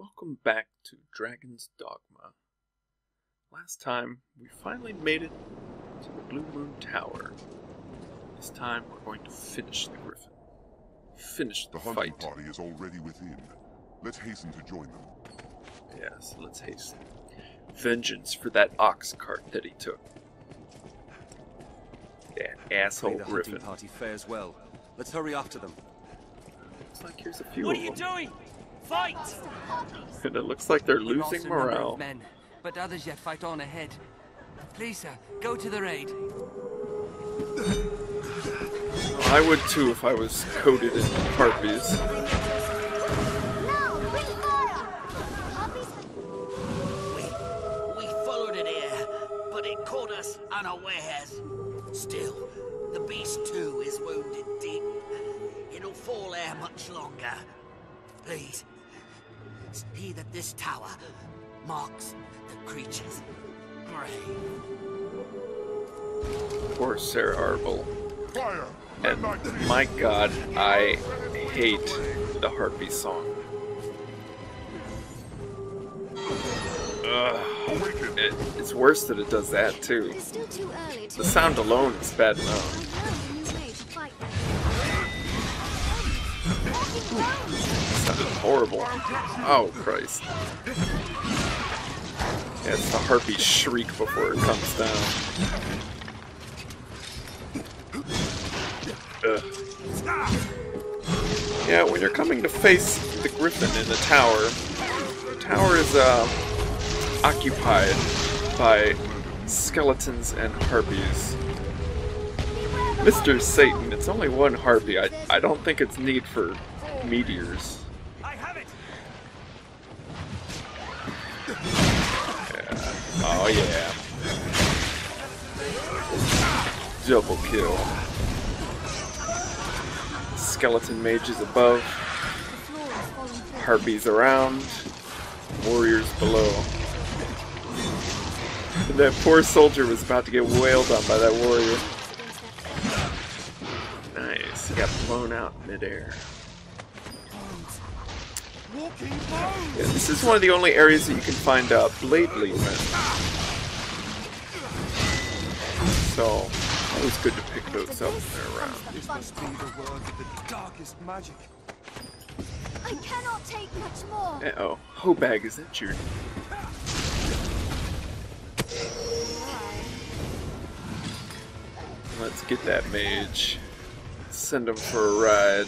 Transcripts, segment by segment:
Welcome back to Dragon's Dogma. Last time, we finally made it to the Blue Moon Tower. This time, we're going to finish the Griffin. Finish the hunting fight. party is already within. Let's hasten to join them. Yes, let's hasten. Vengeance for that ox cart that he took. That asshole the Griffin. hunting party fares well. Let's hurry after them. Looks like here's a few What of are you them. doing? Fight! And it looks like they're We lost losing a number morale. of men, but others yet fight on ahead. Please, sir, go to the raid. I would too if I was coated in harpies. We followed it here, but it caught us unawares. Still, the beast too is wounded deep. It'll fall there much longer. Please, see that this tower marks the creature's grave. Poor Ser Arbel. Fire! And my god, I hate the harpy song. Ugh. It's worse that it does that too. It's still too early to The sound alone is bad enough. Sounded horrible. Oh Christ. Yeah, it's the harpy shriek before it comes down. Ugh. Yeah, when you're coming to face the griffin in the tower is occupied by skeletons and harpies. Mr. Satan, it's only one harpy. I don't think it's need for meteors. I have it. Yeah. Oh yeah. Double kill. Skeleton mages above. Harpies around. Warriors below. And that poor soldier was about to get wailed on by that warrior. Nice, he got blown out midair. Yeah, this is one of the only areas that you can find blade leafmen. So, always good to pick those up when they're around. This must be the work of the darkest magic. I cannot take much more. Uh-oh. Hobag, is that your... Let's get that mage. Send him for a ride.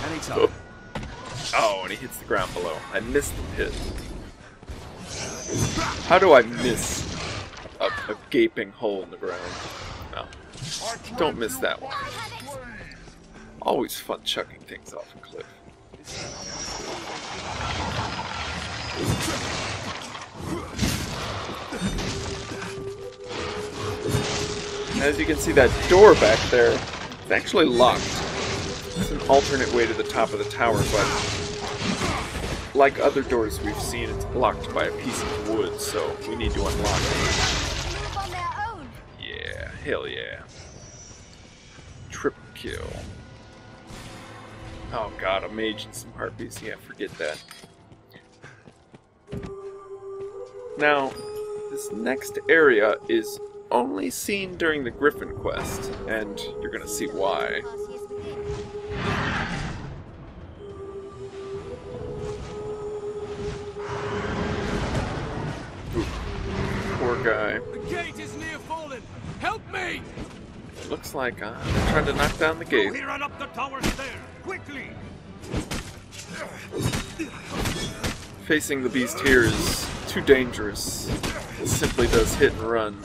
Anytime. Oh, and he hits the ground below. I missed the pit. How do I miss a gaping hole in the ground? No. Don't miss that one. Always fun chucking things off a cliff. As you can see, that door back there is actually locked. It's an alternate way to the top of the tower, but like other doors we've seen, it's blocked by a piece of wood, so we need to unlock it. Yeah, hell yeah. Triple kill. Oh god, a mage and some harpies. Yeah, forget that. Now, this next area is only seen during the Griffin quest, and you're gonna see why. Ooh, poor guy. The gate is near fallen. Help me! It looks like I'm trying to knock down the gate. Here and up the tower stair, quickly! Facing the beast here is too dangerous. It simply does hit and run.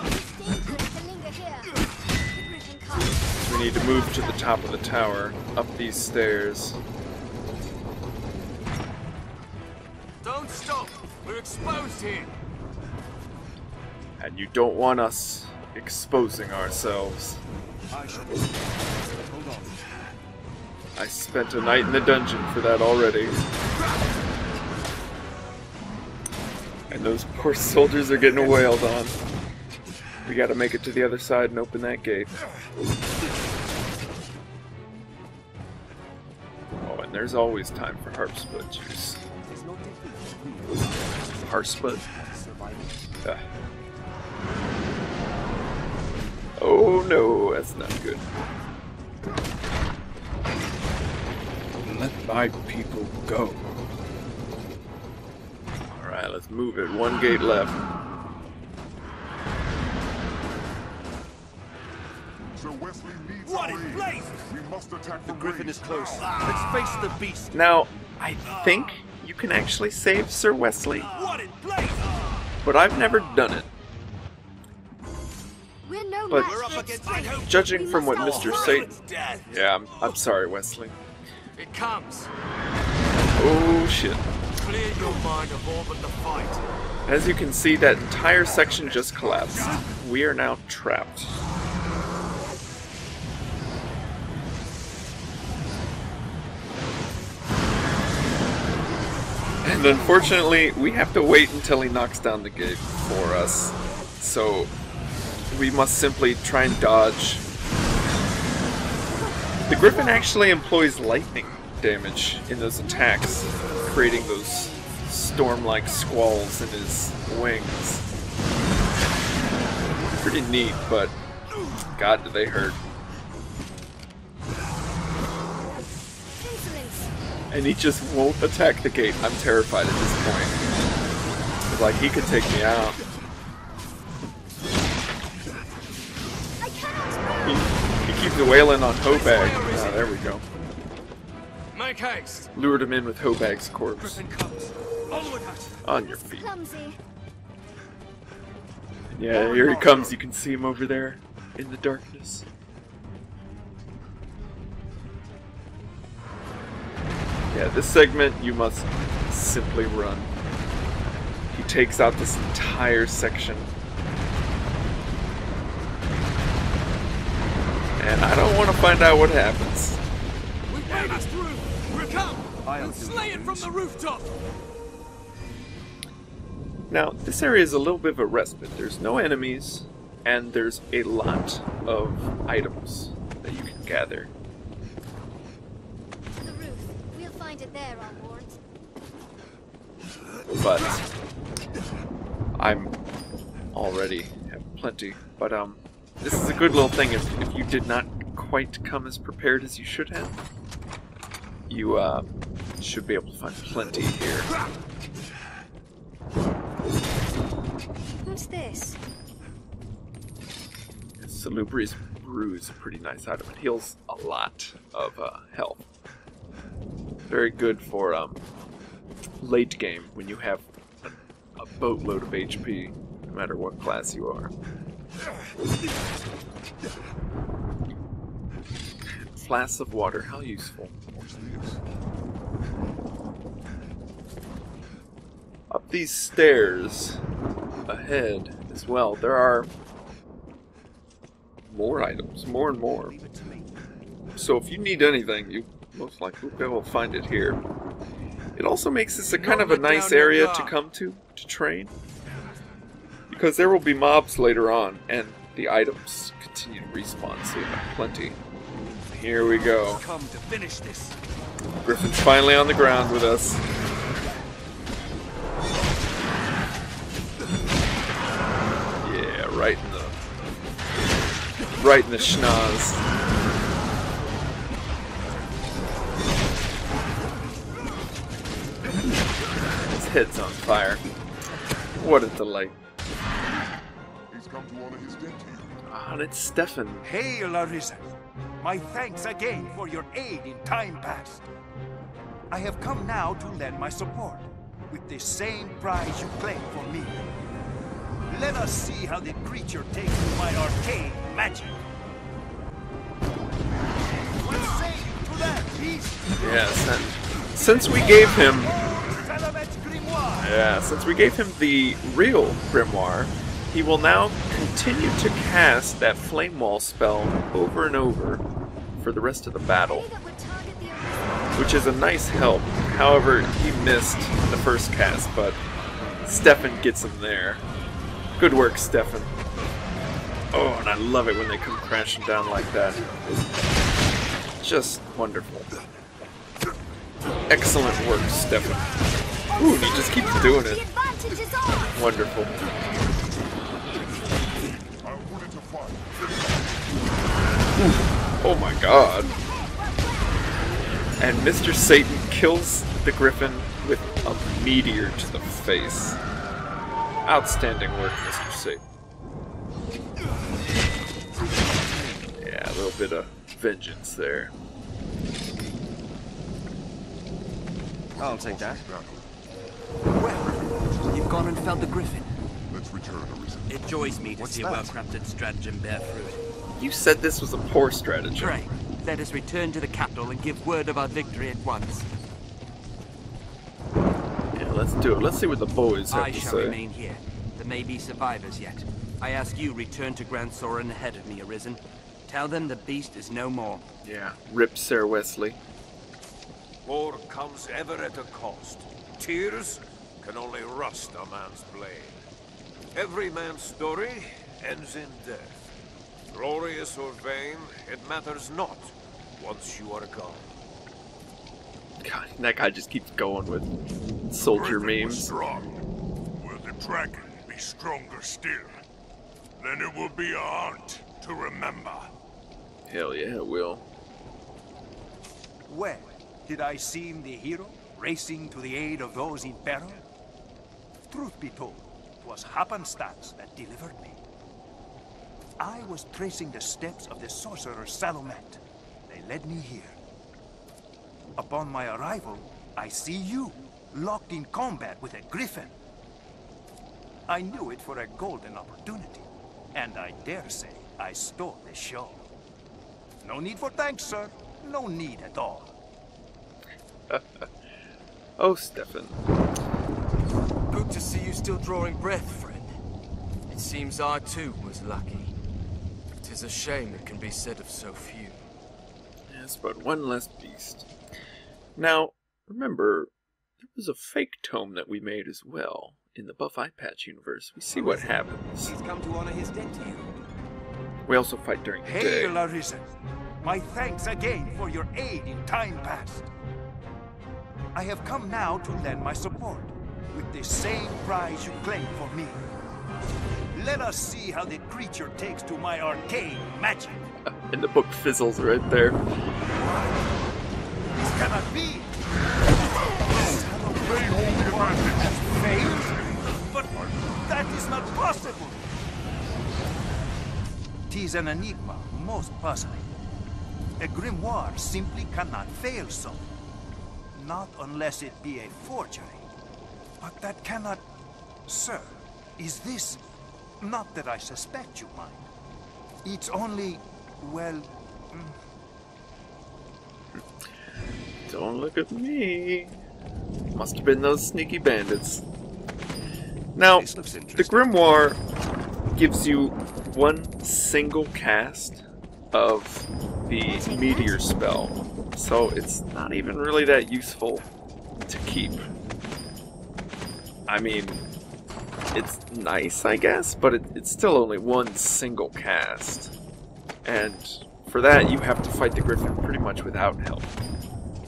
We need to move to the top of the tower, up these stairs. Don't stop. We're exposed here. And you don't want us exposing ourselves. Hold on. I spent a night in the dungeon for that already. And those poor soldiers are getting wailed on. We gotta make it to the other side and open that gate. Oh, and And there's always time for harp split juice. Harp split? Ah. Oh no, that's not good. Let my people go. Alright, let's move it. One gate left. Ser Westley needs What a in raid. blazes? We must attack The from Griffin range. is close. Let's face the beast. Now, I think you can actually save Ser Westley, What in blazes? but I've never done it. We're no But- match We're up for against strength. it. Judging We from what must Mr. outrun Satan... It's death. Yeah, I'm sorry, Wesley. It comes. Oh shit. Clear your mind of all but the fight. As you can see, that entire section just collapsed. We are now trapped. And unfortunately, we have to wait until he knocks down the gate for us. So, we must simply try and dodge. The Griffin actually employs lightning damage in those attacks, creating those storm-like squalls in his wings. Pretty neat, but God, do they hurt. Insolence. And he just won't attack the gate. I'm terrified at this point. It's like, he could take me out. I cannot move. He keeps wailing on Hobag. Ah, there we go. Make haste. Lured him in with Hobag's corpse. Griffin comes. Onward, Hut. On your This is feet. clumsy. Yeah, here he comes. You can see him over there in the darkness. Yeah, this segment you must simply run. He takes out this entire section. And I don't want to find out what happens. We've made us through. We'll come. I'll We'll do slay it from the rooftop. Now, this area is a little bit of a respite. There's no enemies, and there's a lot of items that you can gather. The roof. We'll find it there, I'm warned. But I'm already have plenty. But this is a good little thing. If you did not quite come as prepared as you should have, you should be able to find plenty here. What's this? Salubrious Brew is a pretty nice item. It heals a lot of health. Very good for late game when you have a boatload of HP, no matter what class you are. Flasks of water, how useful. Watch this. Up these stairs ahead as well, there are more items, more and more. Leave it to me. So if you need anything, you most likely will be able to find it here. It also makes this a kind of a nice area to come to train, because there will be mobs later on, and the items continue to respawn, so you have plenty. Here we go. Come to finish this. Griffin's finally on the ground with us. Yeah, right in the schnoz. His head's on fire. What a delight. He's come to honor his debt to you. Ah, and it's Steffan. Hail, Arisen! My thanks again for your aid in time past. I have come now to lend my support, with the same prize you claimed for me. Let us see how the creature takes to my arcane magic. What say you to that, beast? Yes, and since we gave him Salamet's grimoire! since we gave him the real grimoire, he will now continue to cast that flame wall spell over and over for the rest of the battle, Any that would target the Arisen. which is a nice help. However, he missed the first cast, but Steffan gets him there. Good work, Steffan. Oh, and I love it when they come crashing down like that. Just wonderful. Excellent work, Steffan. Ooh, he just keeps doing The it. advantage is ours. Wonderful. I'll put it to fight. Oh my god. And Mr. Satan kills the Griffin with a meteor to the face. Outstanding work, Mr. Satan. Yeah, a little bit of vengeance there. I'll take that. Well, you've gone and felled the Griffin. Let's return, Arisen. It joys me to What's see a that? well-crafted stratagem bear fruit. You said this was a poor strategy. Pray, let us return to the capital and give word of our victory at once. Yeah, let's do it. Let's see what the boys have I to shall say. remain here. There may be survivors yet. I ask you return to Grand Soren ahead of me, Arisen. Tell them the beast is no more. Yeah, rip Ser Westley. War comes ever at a cost. Tears can only rust a man's blade. Every man's story ends in death. Glorious or vain, it matters not once you are gone. God, that guy just keeps going with soldier Griffin was memes. strong. Will the dragon be stronger still? Then it will be a hunt to remember. Hell yeah, it will. Well, did I seem the hero, racing to the aid of those in peril? Truth be told, it was happenstance that delivered me. I was tracing the steps of the sorcerer Salomette. They led me here. Upon my arrival, I see you, locked in combat with a griffin. I knew it for a golden opportunity, and I dare say I stole the show. No need for thanks, sir. No need at all. Oh, Steffan. Good to see you still drawing breath, friend. It seems I too was lucky. 'Tis a shame it can be said of so few. Yes, but one less beast. Now, remember, there was a fake tome that we made as well in the Buff Eye Patch universe. We see what happens. He's come to honor his debt to you. We also fight during the day. Hail, Arisen! My thanks again for your aid in time past. I have come now to lend my support, with the same prize you claim for me. Let us see how the creature takes to my arcane magic. And the book fizzles right there. This cannot be! They hold the advantage. Failed? But that is not possible! 'Tis an enigma most puzzling. A grimoire simply cannot fail so. Not unless it be a forgery. But that cannot... Sir, is this... Not that I suspect you, mind. It's only... well... Don't look at me. Must have been those sneaky bandits. Now, the grimoire gives you one single cast of the meteor spell, so it's not even really that useful to keep. I mean, it's nice, I guess, but it's still only one single cast. And for that, you have to fight the Griffin pretty much without help.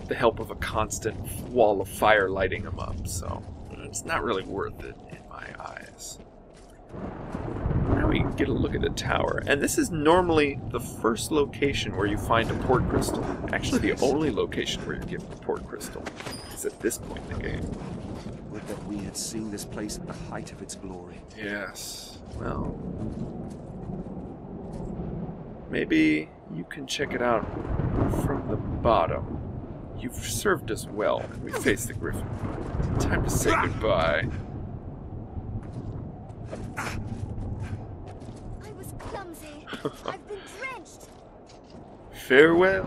The help of a constant wall of fire lighting him up, so it's not really worth it in my eyes. Now we can get a look at the tower, and this is normally the first location where you find a port crystal. Actually, the only location where you're given a port crystal is at this point in the game. Would that we had seen this place at the height of its glory. Yes, well, maybe you can check it out from the bottom. You've served us well, and we face the Griffin. Time to say goodbye. I was clumsy. I've been drenched. Farewell.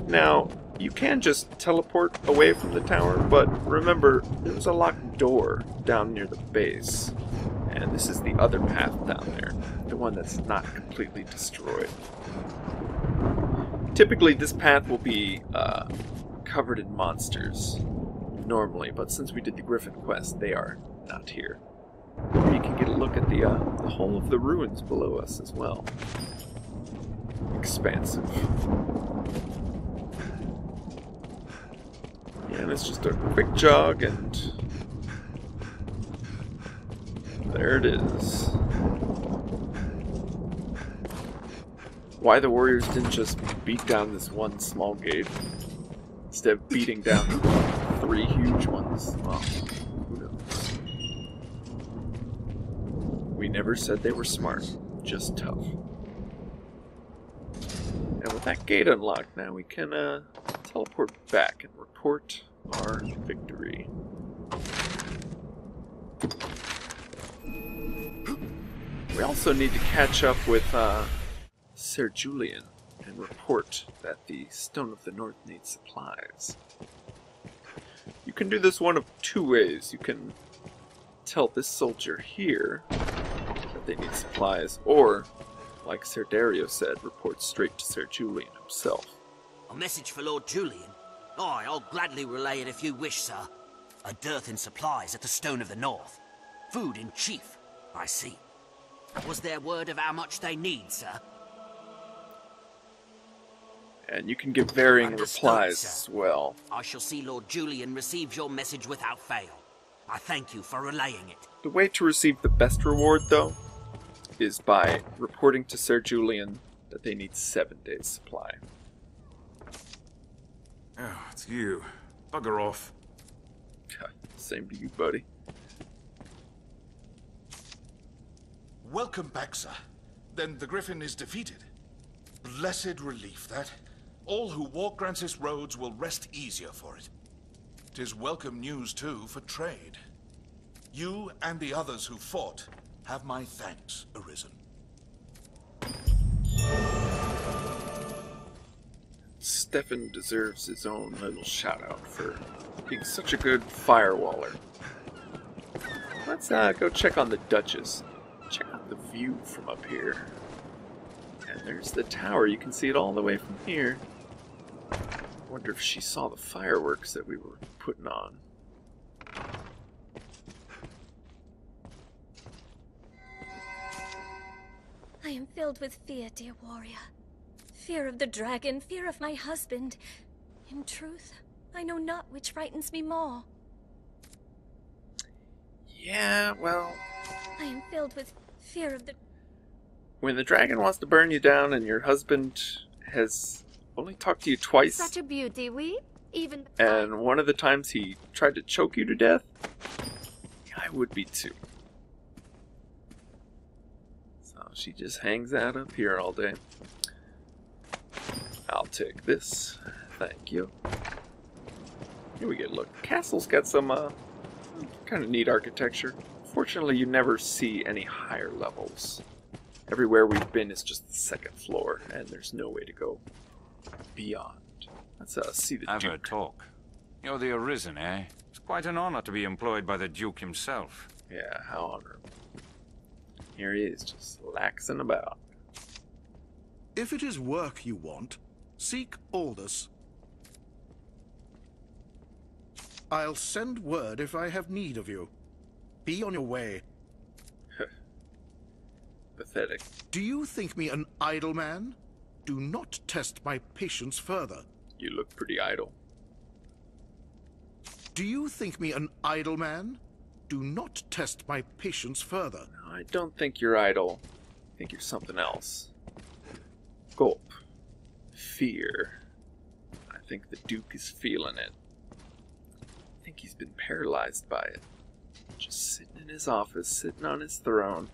Now, you can just teleport away from the tower, but remember, there's a locked door down near the base. And this is the other path down there, the one that's not completely destroyed. Typically, this path will be covered in monsters, normally, but since we did the Griffin quest, they are not here. You can get a look at the whole of the ruins below us as well. Expansive. And it's just a quick jog, and there it is. Why the warriors didn't just beat down this one small gate instead of beating down 3 huge ones, well, who knows. We never said they were smart, just tough. And with that gate unlocked, now we can teleport back and report our victory. We also need to catch up with Ser Julian and report that the Stone of the North needs supplies. You can do this one of 2 ways. You can tell this soldier here that they need supplies, or, like Ser Dario said, report straight to Ser Julian himself. A message for Lord Julian? Aye, I'll gladly relay it if you wish, sir. A dearth in supplies at the Stone of the North. Food in chief, I see. Was there word of how much they need, sir? And you can give varying Understood, replies sir. as well. I shall see Lord Julian receives your message without fail. I thank you for relaying it. The way to receive the best reward, though, is by reporting to Ser Julian that they need 7 days' supply. Oh, it's you. Bugger off. Same to you, buddy. Welcome back, sir. Then the Griffin is defeated. Blessed relief, that. All who walk Grancis roads will rest easier for it. 'Tis welcome news, too, for trade. You and the others who fought have my thanks, Arisen. Steffan deserves his own little shout-out for being such a good firewaller. Let's go check on the Duchess. Check out the view from up here. And there's the tower. You can see it all the way from here. I wonder if she saw the fireworks that we were putting on. I am filled with fear, dear warrior. Fear of the dragon, fear of my husband. In truth, I know not which frightens me more. Yeah, well... I am filled with fear of the... When the dragon wants to burn you down and your husband has only talked to you twice... Such a beauty, we even... And one of the times he tried to choke you to death? I would be too. So she just hangs out up here all day. I'll take this. Thank you. Here we get a look. The castle's got some kind of neat architecture. Fortunately, you never see any higher levels. Everywhere we've been is just the 2nd floor, and there's no way to go beyond. Let's see the I've Duke. heard talk. You're the Arisen, eh? It's quite an honor to be employed by the Duke himself. Yeah, how honorable. Here he is, just laxing about. If it is work you want, seek Aldous. I'll send word if I have need of you. Be on your way. Pathetic. Do you think me an idle man? Do not test my patience further. You look pretty idle. Do you think me an idle man? Do not test my patience further. No, I don't think you're idle. I think you're something else. Gulp. Fear. I think the Duke is feeling it. I think he's been paralyzed by it. Just sitting in his office, sitting on his throne.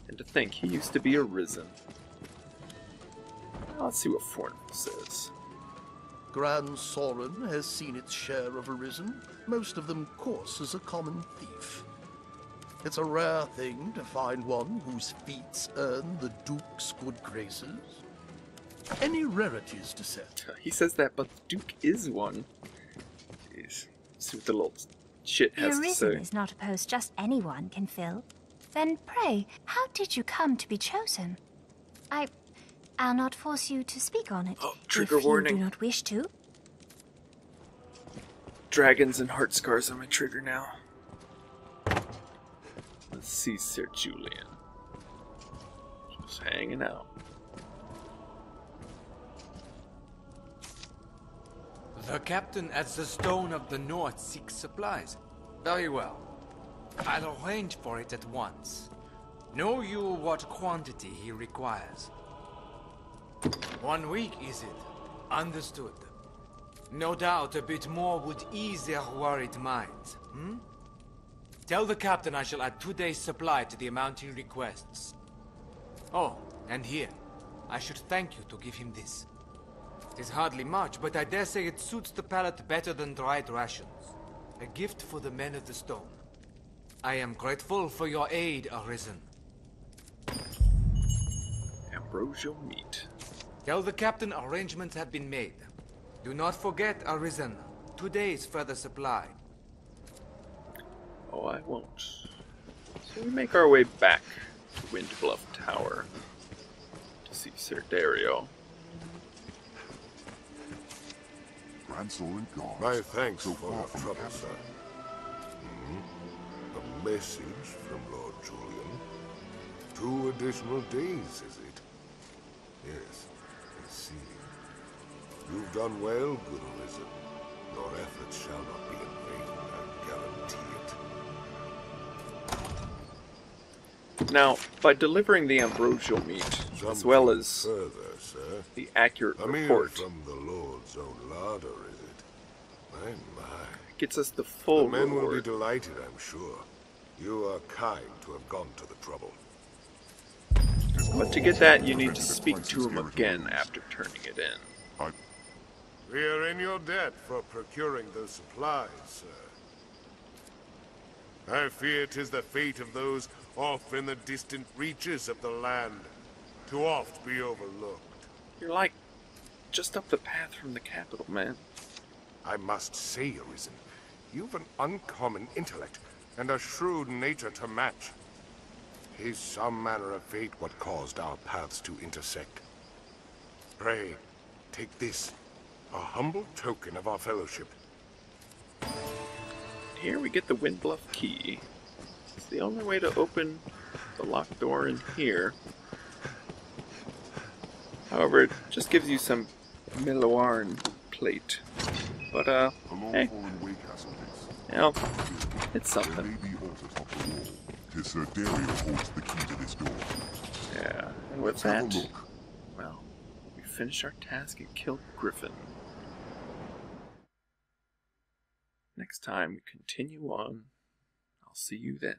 And to think he used to be Arisen. Well, let's see what Fornville says. Grand Soren has seen its share of Arisen, most of them coarse as a common thief. It's a rare thing to find one whose feats earn the Duke's good graces. Any rarities to set? He says that, but the Duke is one. Jeez. See what the little shit The has to Arisen say. is not a post just anyone can fill. Then pray, how did you come to be chosen? I'll not force you to speak on it. Oh, trigger if warning. you do not wish to. Dragons and heart scars on my trigger now. Let's see Ser Julian. Just hanging out. The captain at the Stone of the North seeks supplies. Very well. I'll arrange for it at once. Know you what quantity he requires? 1 week, is it? Understood. No doubt a bit more would ease their worried minds, hmm? Tell the captain I shall add 2 days' supply to the amount he requests. Oh, and here. I should thank you to give him this. It is hardly much, but I dare say it suits the palate better than dried rations. A gift for the men of the stone. I am grateful for your aid, Arisen. Ambrosial meat. Tell the captain arrangements have been made. Do not forget, Arisen. 2 days further supply. Oh, I won't. So we make our way back to Windbluff Tower to see Ser Dario. My thanks for your trouble, sir. A message from Lord Julian. 2 additional days, is it? Yes, I see. You've done well, good Arisen. Your efforts shall not be in vain, I guarantee it. Now, by delivering the ambrosial meat, as well as further, sir. the accurate A meal report, from the Lord's own larder, is it? My. gets us the full The men will be reward. delighted, I'm sure. You are kind to have gone to the trouble. But to get that, you need to speak to him again after turning it in. We are in your debt for procuring those supplies, sir. I fear 'tis the fate of those off in the distant reaches of the land, too oft be overlooked. You're like just up the path from the capital, man. I must say, Arisen, you've an uncommon intellect and a shrewd nature to match. Is some manner of fate what caused our paths to intersect? Pray, take this, a humble token of our fellowship. Here we get the Windbluff key. It's the only way to open the locked door in here. However, it just gives you some Miloarn plate. But, hey. You know, it's something. Ser Dario holds the key to this door. Yeah, and with that, well, we finish our task and kill Griffin. Next time we continue on. I'll see you then.